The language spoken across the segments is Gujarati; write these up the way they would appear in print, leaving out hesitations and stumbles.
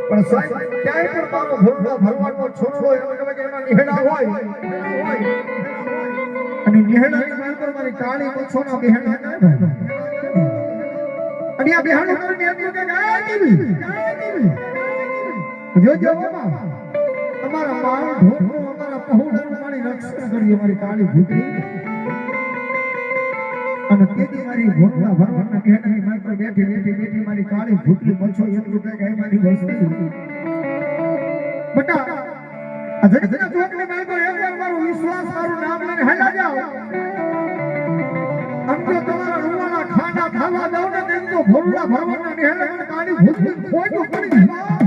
પણ સાહેબ ક્યાંય પણ મારો ભોળો ભરવાનો છોકરો એના નિહેડા હોય અને નિહેડાની માત્ર મારી કાળી મચ્છોના બહેણા કાઢે અને આ બહેણો કરીને એમ કે ગાય દેવી જોજો બાબા તમારા માળ ઢોરનો અમારા પહોળનું મારી રક્ષા કરી અમારી કાળી ભૂતરી અને તેથી મારી ભોળા ભરવાના નિહેડાની માત્ર બેઠી મારી કાળી ભૂતરી મચ્છો એમ કે ગાય મારી વસ્તી બટા આ જગતના જોકને મારો એકવાર મારો વિશ્વાસ મારું નામ લઈને હાલા જાઓ આમ તો તમારા રૂવાના ખાના ખાવા દઉં ને તેમ તો ભોળા ભરવાના નિહેડા કાળી ભૂતરી ખોટું પડી જાય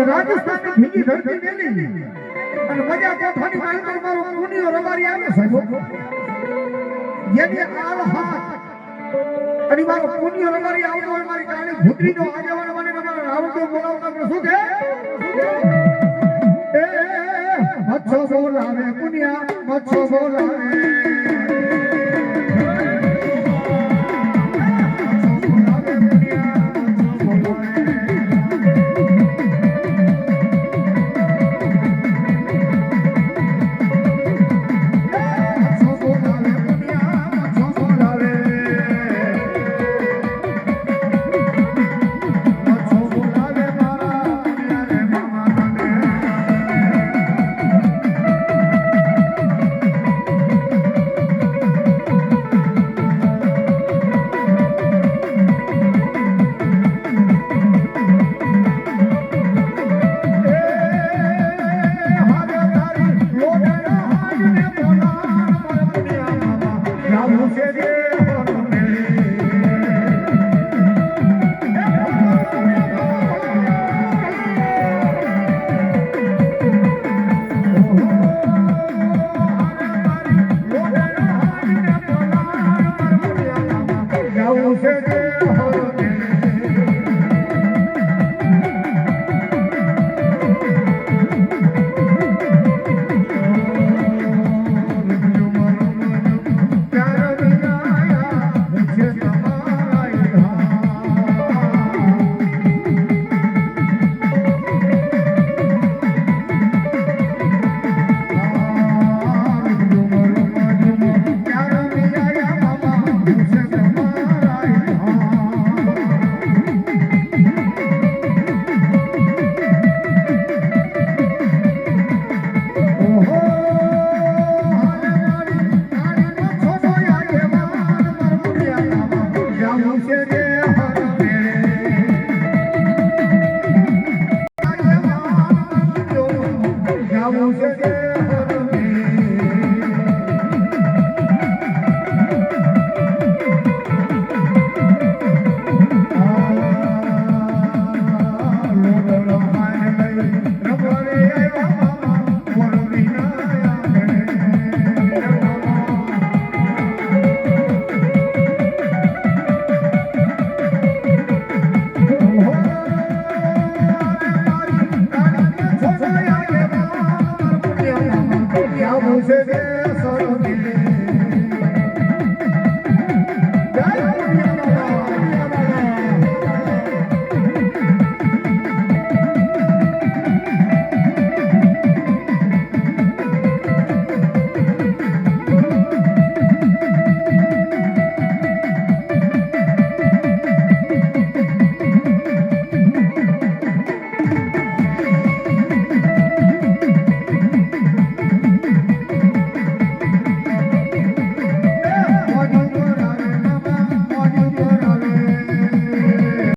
રાજસ્થાન ની ભીગી ધરતી મેલી અને મજા કોઠાની માલકર મારો પુનિયો રબારી આવે સાહેબ જેને આલ હાથ અને મારો પુનિયો રબારી આવતો હોય મારી કાળી ભૂતરીનો આગેવાન મને તમારો રાવણો બોલાવતા પણ શું કે મચ્છો બોલાવે પુનિયા મચ્છો બોલાવે